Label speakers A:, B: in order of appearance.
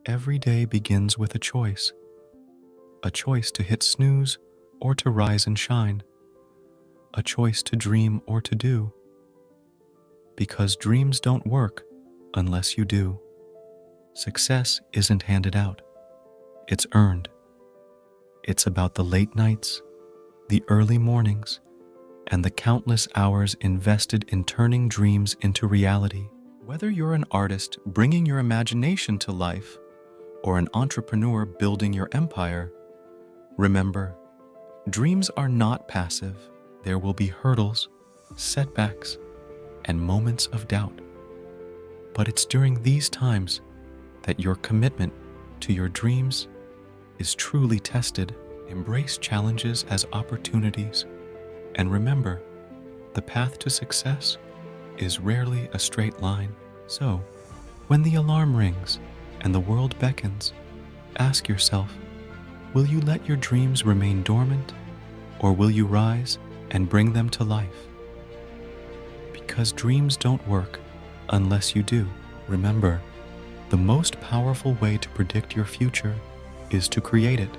A: Every day begins with a choice to hit snooze or to rise and shine, a choice to dream or to do. Because dreams don't work unless you do. Success isn't handed out, it's earned. It's about the late nights, the early mornings, and the countless hours invested in turning dreams into reality. Whether you're an artist bringing your imagination to life or an entrepreneur building your empire, remember, dreams are not passive. There will be hurdles, setbacks, and moments of doubt. But it's during these times that your commitment to your dreams is truly tested. Embrace challenges as opportunities, and remember, the path to success is rarely a straight line. So, when the alarm rings and the world beckons, ask yourself, will you let your dreams remain dormant, or will you rise and bring them to life? Because dreams don't work unless you do. Remember, the most powerful way to predict your future is to create it.